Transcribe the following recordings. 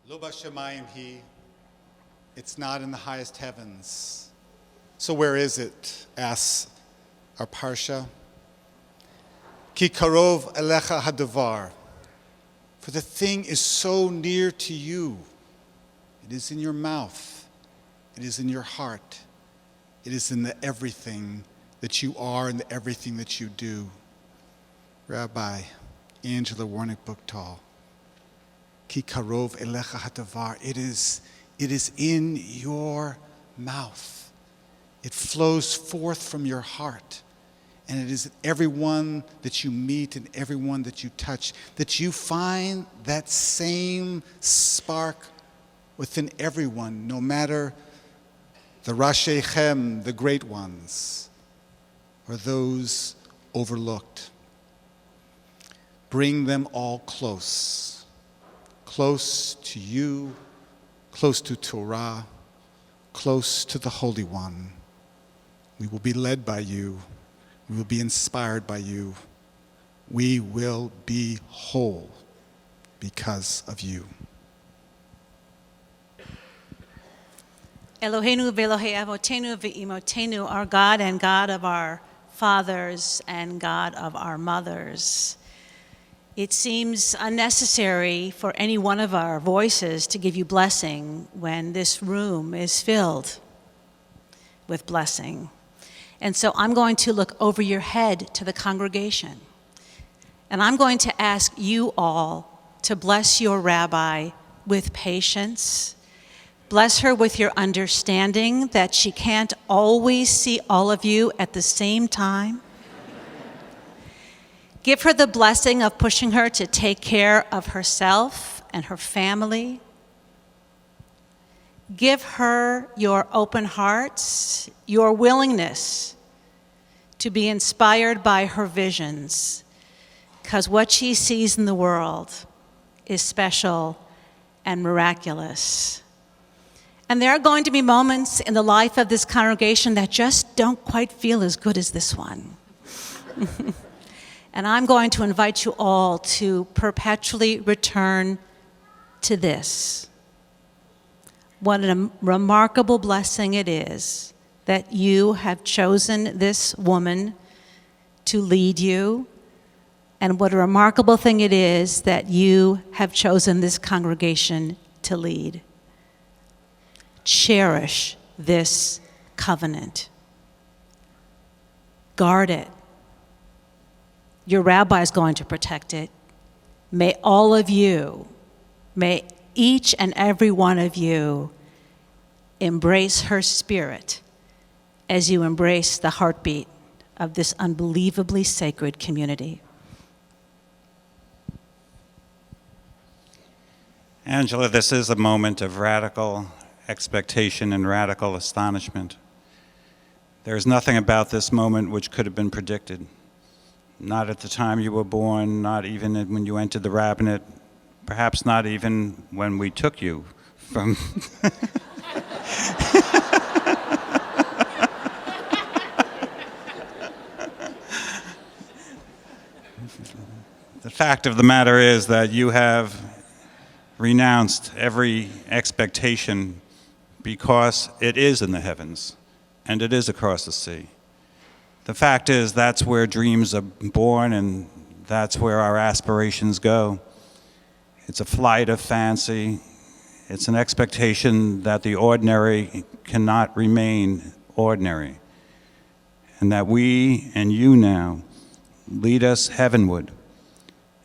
Lo b'shamayim hi. It's not in the highest heavens. So where is it? Asks our parsha. Ki karov elecha hadavar. For the thing is so near to you. It is in your mouth. It is in your heart. It is in the everything that you are and the everything that you do. Rabbi Angela Warnick Buchdahl. Ki karov elecha hadavar. It is in your mouth. It flows forth from your heart. And it is everyone that you meet and everyone that you touch, that you find that same spark within everyone, no matter the Rashechem, the great ones, or those overlooked. Bring them all close to you, close to Torah, close to the Holy One. We will be led by you. We will be inspired by you. We will be whole because of you. Eloheinu ve'Elohei avotenu ve'imotenu, our God and God of our fathers and God of our mothers. It seems unnecessary for any one of our voices to give you blessing when this room is filled with blessing. And so I'm going to look over your head to the congregation. And I'm going to ask you all to bless your rabbi with patience. Bless her with your understanding that she can't always see all of you at the same time. Give her the blessing of pushing her to take care of herself and her family. Give her your open hearts, your willingness to be inspired by her visions, because what she sees in the world is special and miraculous. And there are going to be moments in the life of this congregation that just don't quite feel as good as this one. And I'm going to invite you all to perpetually return to this. What a remarkable blessing it is that you have chosen this woman to lead you, and what a remarkable thing it is that you have chosen this congregation to lead. Cherish this covenant. Guard it. Your rabbi is going to protect it. May all of you, may each and every one of you embrace her spirit as you embrace the heartbeat of this unbelievably sacred community. Angela, this is a moment of radical expectation and radical astonishment. There is nothing about this moment which could have been predicted. Not at the time you were born, not even when you entered the rabbinate, perhaps not even when we took you from... The fact of the matter is that you have renounced every expectation because it is in the heavens and it is across the sea. The fact is that's where dreams are born and that's where our aspirations go. It's a flight of fancy. It's an expectation that the ordinary cannot remain ordinary, and that we and you now lead us heavenward.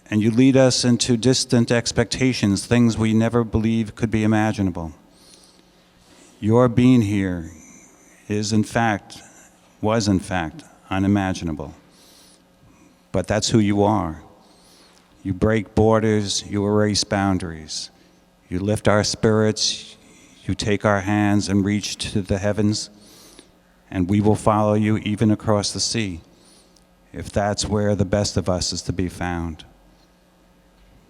And you lead us into distant expectations, things we never believed could be imaginable. Your being here was in fact unimaginable. But that's who you are. You break borders, you erase boundaries. You lift our spirits, you take our hands and reach to the heavens, and we will follow you even across the sea, if that's where the best of us is to be found.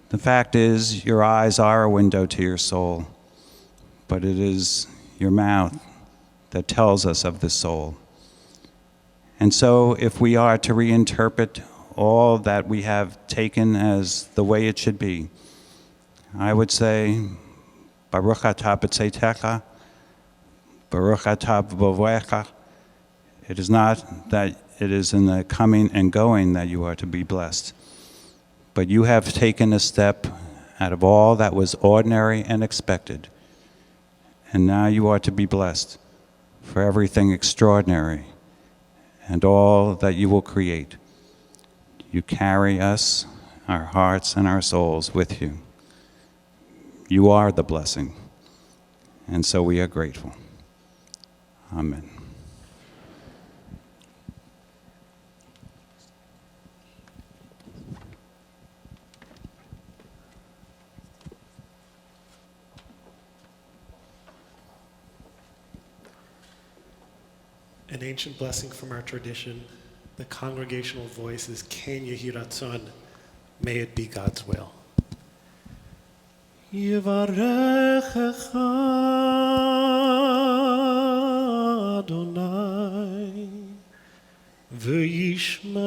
The fact is, your eyes are a window to your soul, but it is your mouth that tells us of the soul. And so, if we are to reinterpret all that we have taken as the way it should be, I would say, Baruch atah b'tzeitecha, Baruch atah b'vovecha. It is not that it is in the coming and going that you are to be blessed, but you have taken a step out of all that was ordinary and expected, and now you are to be blessed for everything extraordinary and all that you will create. You carry us, our hearts and our souls with you. You are the blessing, and so we are grateful. Amen. An ancient blessing from our tradition, the congregational voice is Ken Yehi Ratzon, may it be God's will. Yivarechecha Adonai v'yishmerecha.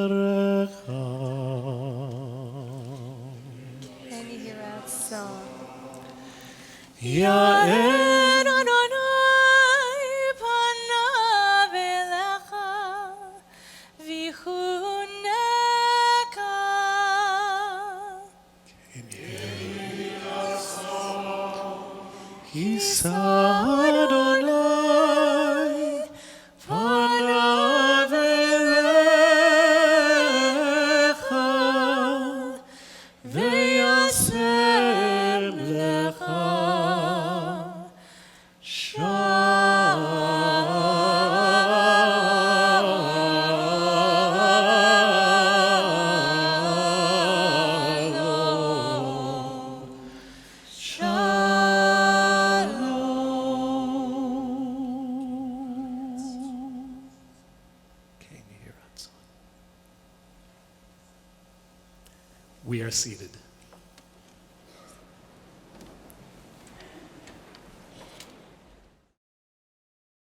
Can you hear that song? Ya'er Adonai panav elecha v'chuneka. Yisa Adonai panav elecha v'yasem lecha shalom. We are seated.